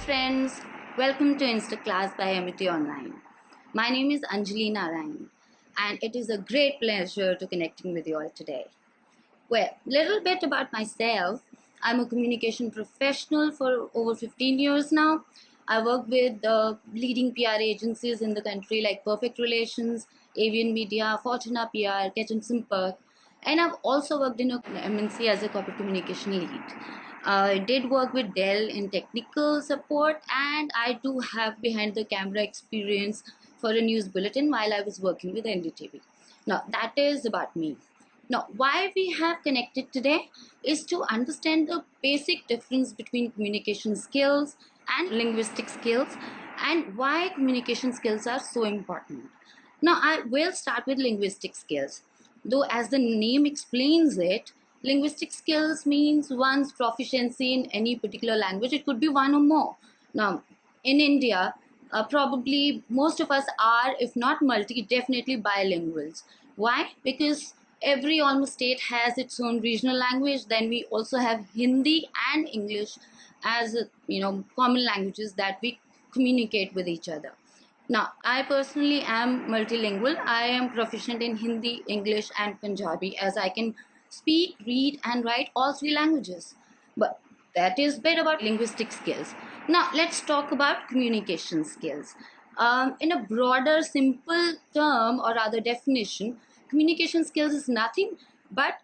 friends, welcome to Instaclass by Amity Online. My name is Anjali Narayan and it is a great pleasure to connecting with you all today. Well, little bit about myself. I'm a communication professional for over 15 years now. I work with leading PR agencies in the country like Perfect Relations, Avian Media, Fortuna PR, Ketchum Simperk, and I've also worked in a MNC as a corporate communication lead. I did work with Dell in technical support, and I do have behind the camera experience for a news bulletin while I was working with NDTV. Now, that is about me. Now, why we have connected today is to understand the basic difference between communication skills and linguistic skills and why communication skills are so important. Now, I will start with linguistic skills. Though, as the name explains it, linguistic skills means one's proficiency in any particular language. It could be one or more. Now, in India, probably most of us are, if not multi, definitely bilinguals. Why? Because every almost state has its own regional language. Then we also have Hindi and English as common languages that we communicate with each other. Now, I personally am multilingual. I am proficient in Hindi, English, and Punjabi as I can speak, read, and write all three languages. But that is a bit about linguistic skills. Now, let's talk about communication skills. In a broader, simple term or rather definition, communication skills is nothing but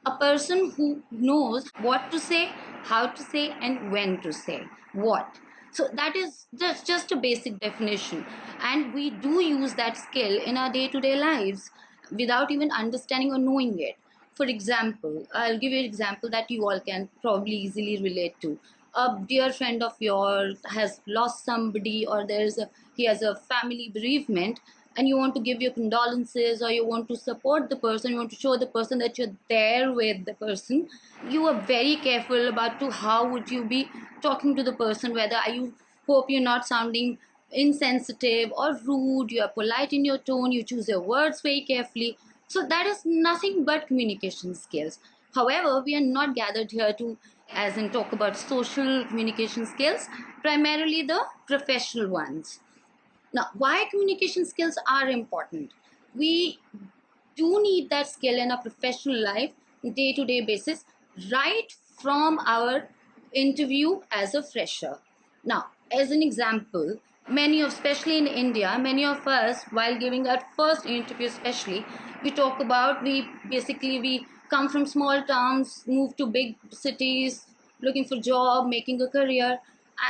a person who knows what to say, how to say, and when to say what. So that is just a basic definition, and we do use that skill in our day-to-day lives without even understanding or knowing it. For example, I'll give you an example that you all can probably easily relate to. A dear friend of yours has lost somebody, or he has a family bereavement, and you want to give your condolences, or you want to support the person, you want to show the person that you're there with the person. You are very careful about to how would you be talking to the person, whether are you hope you're not sounding insensitive or rude, you are polite in your tone, you choose your words very carefully. So that is nothing but communication skills. However, we are not gathered here to as in talk about social communication skills, primarily the professional ones. Now, why communication skills are important? We do need that skill in a professional life, day to day basis, right from our interview as a fresher. Now, as an example, especially in India, many of us, while giving our first interview, especially, we come from small towns, move to big cities, looking for job, making a career,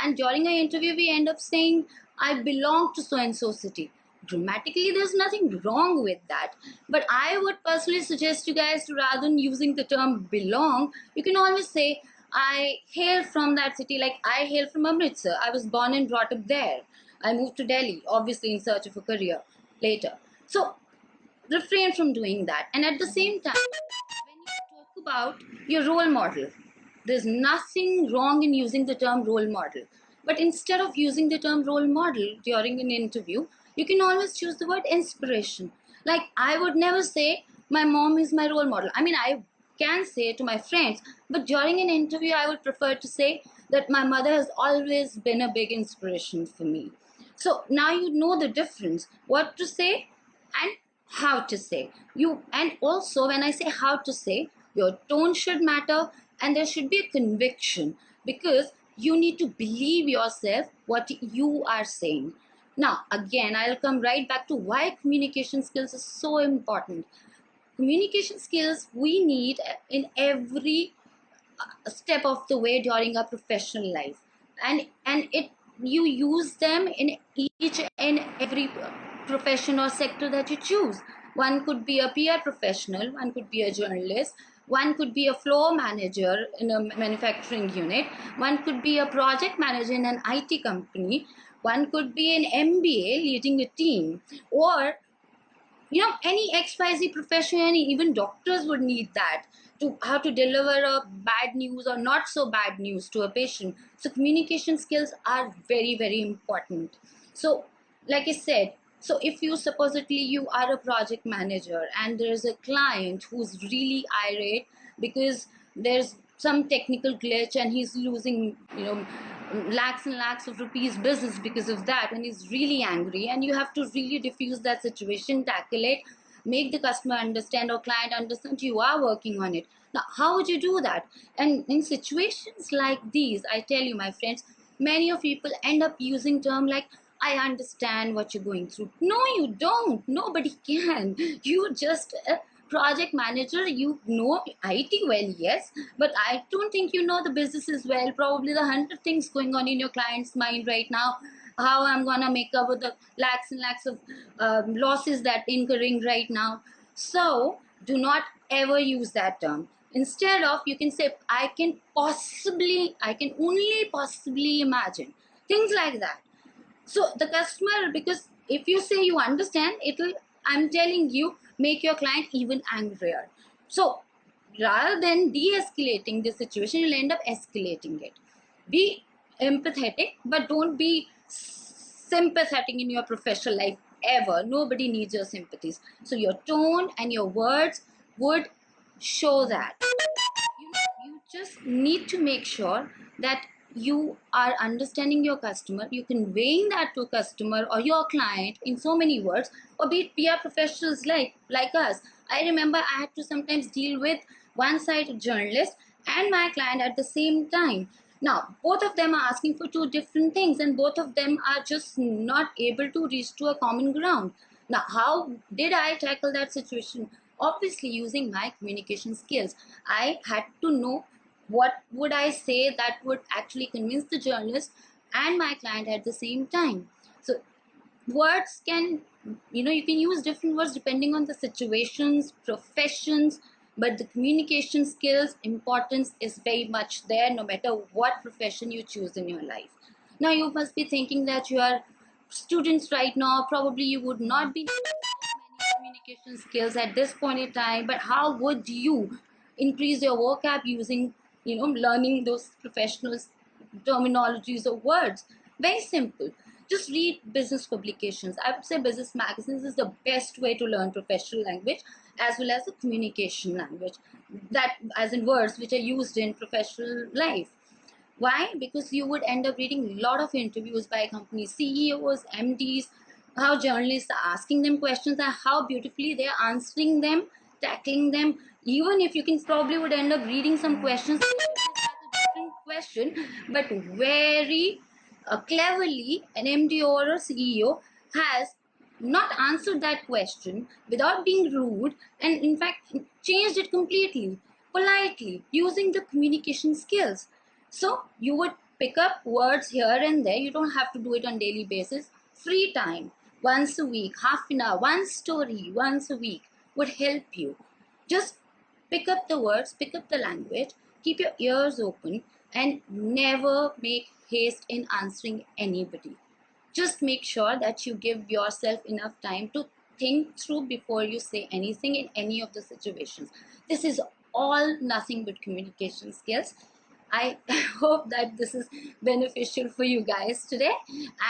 and during our interview, we end up saying, I belong to so and so city. Grammatically, there's nothing wrong with that. But I would personally suggest you guys to, rather than using the term belong, you can always say, I hail from that city, like I hail from Amritsar. I was born and brought up there. I moved to Delhi, obviously in search of a career later. So refrain from doing that. And at the same time, when you talk about your role model, there's nothing wrong in using the term role model. But instead of using the term role model during an interview, you can always choose the word inspiration. Like, I would never say my mom is my role model. I mean, I can say to my friends, but during an interview, I would prefer to say that my mother has always been a big inspiration for me. So now you know the difference, what to say and how to say. And also, when I say how to say, your tone should matter, and there should be a conviction, because you need to believe yourself what you are saying. Now, again, I'll come right back to why communication skills is so important. Communication skills we need in every step of the way during our professional life, and it you use them in each and every profession or sector that you choose. One could be a PR professional, one could be a journalist, one could be a floor manager in a manufacturing unit, one could be a project manager in an IT company, one could be an MBA leading a team, or any XYZ profession, and even doctors would need that to how to deliver a bad news or not so bad news to a patient. So communication skills are very, very important. So, like I said, so if you supposedly you are a project manager and there's a client who's really irate because there's some technical glitch and he's losing lakhs and lakhs of rupees business because of that, and he's really angry, and you have to really diffuse that situation, tackle it, make the customer understand or client understand you are working on it. Now how would you do that? And in situations like these, I tell you, my friends, many of people end up using term like, I understand what you're going through. No, you don't. Nobody can. You just a project manager. You know IT well, yes, but I don't think you know the business as well. Probably the 100 things going on in your client's mind right now. How I'm gonna make up with the lakhs and lakhs of losses that incurring right now. So do not ever use that term. Instead of, you can say, I can only possibly imagine, things like that. So the customer, because if you say you understand, it'll, I'm telling you, make your client even angrier. So rather than de-escalating the situation, you'll end up escalating it. Be empathetic, but don't be sympathetic in your professional life ever. Nobody needs your sympathies. So your tone and your words would show that. You just need to make sure that you are understanding your customer, you conveying that to a customer or your client in so many words, or be it PR professionals like us. I remember I had to sometimes deal with one-sided journalist and my client at the same time. Now both of them are asking for two different things, and both of them are just not able to reach to a common ground. Now how did I tackle that situation? Obviously using my communication skills. I had to know what would I say that would actually convince the journalist and my client at the same time. So words can, you can use different words depending on the situations, professions, but the communication skills importance is very much there no matter what profession you choose in your life. Now you must be thinking that you are students right now, probably you would not be many communication skills at this point in time, but how would you increase your vocab using, learning those professional terminologies or words? Very simple. Just read business publications. I would say business magazines is the best way to learn professional language as well as the communication language, that as in words which are used in professional life. Why? Because you would end up reading a lot of interviews by company CEOs, MDs, how journalists are asking them questions and how beautifully they are answering them, tackling them. Even if you can probably would end up reading some questions, a different question, but very cleverly an MD or a CEO has not answered that question without being rude, and in fact changed it completely, politely, using the communication skills. So you would pick up words here and there. You don't have to do it on daily basis. Free time, once a week, half an hour, one story once a week would help you. Just pick up the words, pick up the language, keep your ears open, and never make haste in answering anybody. Just make sure that you give yourself enough time to think through before you say anything in any of the situations. This is all nothing but communication skills. I hope that this is beneficial for you guys today.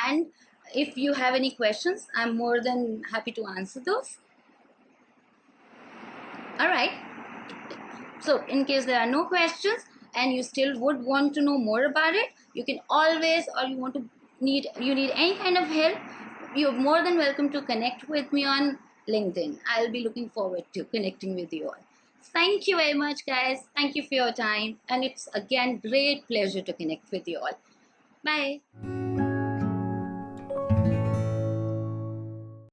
And if you have any questions, I'm more than happy to answer those. All right. So in case there are no questions and you still would want to know more about it, you can always, or you need any kind of help, you're more than welcome to connect with me on LinkedIn. I'll be looking forward to connecting with you all. Thank you very much, guys. Thank you for your time. And it's again great pleasure to connect with you all. Bye.